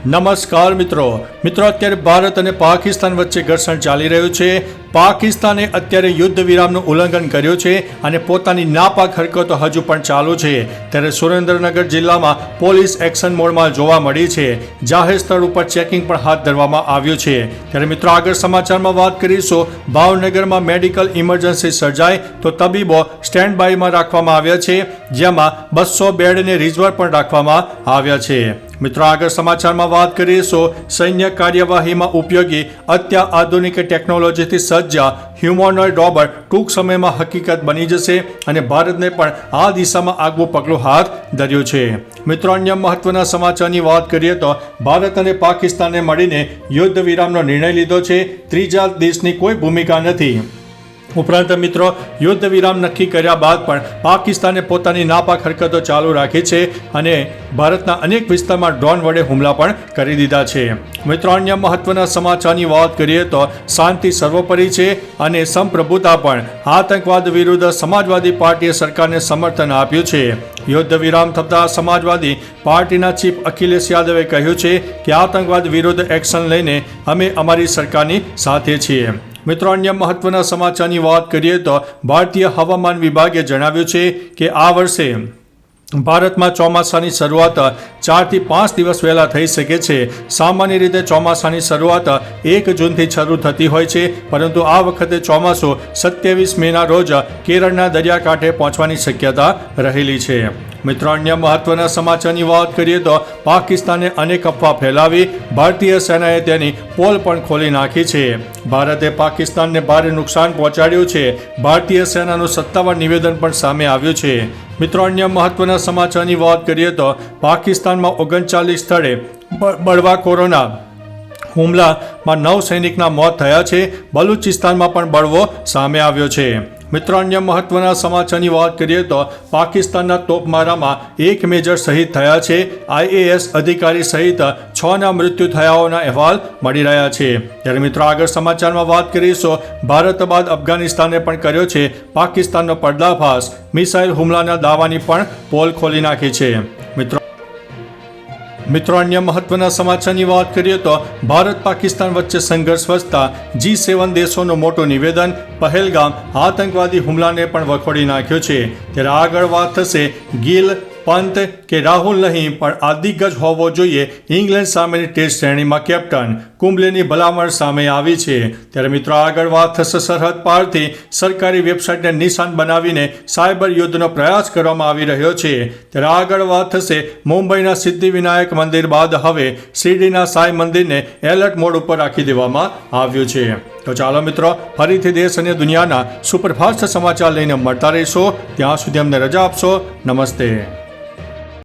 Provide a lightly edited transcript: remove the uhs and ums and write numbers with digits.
નમસ્કાર મિત્રો અત્યારે ભારત અને પાકિસ્તાન વચ્ચે ઘર્ષણ ચાલી રહ્યું છે। પાકિસ્તાને અત્યારે યુદ્ધ વિરામનું ઉલ્લંઘન કર્યું છે અને પોતાની નાપાક હરકતો હજુ પણ ચાલુ છે। ત્યારે સુરેન્દ્રનગર જિલ્લામાં પોલીસ એક્શન મોડમાં જોવા મળી છે। જાહેર સ્થળ ઉપર ચેકિંગ પણ હાથ ધરવામાં આવ્યું છે। ત્યારે મિત્રો આગળ સમાચારમાં વાત કરીશું। ભાવનગરમાં મેડિકલ ઇમરજન્સી સર્જાય તો તબીબો સ્ટેન્ડ બાયમાં રાખવામાં આવ્યા છે, જેમાં 200 બેડને રિઝર્વ પણ રાખવામાં આવ્યા છે। મિત્રો આગળ સમાચારમાં વાત કરીશું। સૈન્ય કાર્યવાહીમાં ઉપયોગી અત્યાધુનિક ટેકનોલોજીથી સજ્જ હ્યુમનોઇડ રોબોટ ટૂંક સમયમાં હકીકત બની જશે અને ભારતને પણ આ દિશામાં આગવું પગલું હાથ ધર્યું છે। મિત્રો અન્ય મહત્વના સમાચારની વાત કરીએ તો ભારત અને પાકિસ્તાને મળીને યુદ્ધ વિરામનો નિર્ણય લીધો છે। ત્રીજા દેશની કોઈ ભૂમિકા નથી। ઉપરાંત મિત્રો યુદ્ધ વિરામ નક્કી કર્યા બાદ પણ પાકિસ્તાને પોતાની નાપાક હરકતો ચાલુ રાખી છે અને ભારતના અનેક વિસ્તારમાં ડ્રોન વડે હુમલા પણ કરી દીધા છે। મિત્રો અન્ય મહત્વના સમાચારની વાત કરીએ તો શાંતિ સર્વોપરી છે અને સંપ્રભુતા પણ। આતંકવાદ વિરુદ્ધ સમાજવાદી પાર્ટીએ સરકારને સમર્થન આપ્યું છે। યુદ્ધ વિરામ થતાં સમાજવાદી પાર્ટીના ચીફ અખિલેશ યાદવે કહ્યું છે કે આતંકવાદ વિરુદ્ધ એક્શન લઈને અમે અમારી સરકારની સાથે છીએ। મિત્રો અન્ય મહત્વના સમાચારની વાત કરીએ તો ભારતીય હવામાન વિભાગે જણાવ્યું છે કે આ વર્ષે ભારતમાં ચોમાસાની શરૂઆત 4 થી 5 દિવસ વહેલા થઈ શકે છે। સામાન્ય રીતે ચોમાસાની શરૂઆત 1 જૂનથી શરૂ થતી હોય છે, પરંતુ આ વખતે ચોમાસું 27 મેના રોજ કેરળના દરિયાકાંઠે પહોંચવાની શક્યતા રહેલી છે। મિત્રો અન્ય મહત્વના સમાચારની વાત કરીએ તો પાકિસ્તાને અનેક અફવા ફેલાવી, ભારતીય સેનાએ તેની પોલ પણ ખોલી નાખી છે। ભારતે પાકિસ્તાનને ભારે નુકસાન પહોંચાડ્યું છે। ભારતીય સેનાનું સત્તાવાર નિવેદન પણ સામે આવ્યું છે। મિત્રો અન્ય મહત્વના સમાચારની વાત કરીએ તો પાકિસ્તાનમાં 39 સ્થળે બળવાખોરોના હુમલામાં 9 સૈનિકના મોત થયા છે। બલુચિસ્તાનમાં પણ બળવો સામે આવ્યો છે। મિત્રો અન્ય મહત્વના સમાચારની વાત કરીએ તો પાકિસ્તાનના તોપમારામાં 1 મેજર શહીદ થયા છે। IAS અધિકારી સહિત 6ના મૃત્યુ થયાઓના અહેવાલ મળી રહ્યા છે। ત્યારે મિત્રો આગળ સમાચારમાં વાત કરીશું। ભારત બાદ અફઘાનિસ્તાને પણ કર્યો છે પાકિસ્તાનનો પર્દાફાશ। મિસાઇલ હુમલાના દાવાની પણ પોલ ખોલી નાખી છે। મિત્રો અન્ય મહત્વના સમાચારની વાત કરીએ તો ભારત પાકિસ્તાન વચ્ચે સંઘર્ષ વધતા G7 દેશોનું મોટું નિવેદન। પહેલગામ આતંકવાદી હુમલાને પણ વખોડી નાખ્યો છે। ત્યારે આગળ વાત થશે ગિલ, પંત કે રાહુલ નહીં પણ આ દિગ્ગજ હોવો જોઈએ ઇંગ્લેન્ડ સામેની ટેસ્ટ શ્રેણીમાં કેપ્ટન। કુંબલેની ભલામણ સામે આવી છે। ત્યારે મિત્રો આગળ વાત થશે સરહદ પારથી સરકારી વેબસાઇટને નિશાન બનાવીને સાયબર યુદ્ધનો પ્રયાસ કરવામાં આવી રહ્યો છે। ત્યારે આગળ વાત થશે મુંબઈના સિદ્ધિવિનાયક મંદિર બાદ હવે શિરડીના સાંઈ મંદિરને એલર્ટ મોડ ઉપર રાખી દેવામાં આવ્યું છે। તો ચાલો મિત્રો ફરીથી દેશ અને દુનિયાના સુપરફાસ્ટ સમાચાર લઈને મળતા રહીશો। ત્યાં સુધી અમને રજા આપશો। નમસ્તે।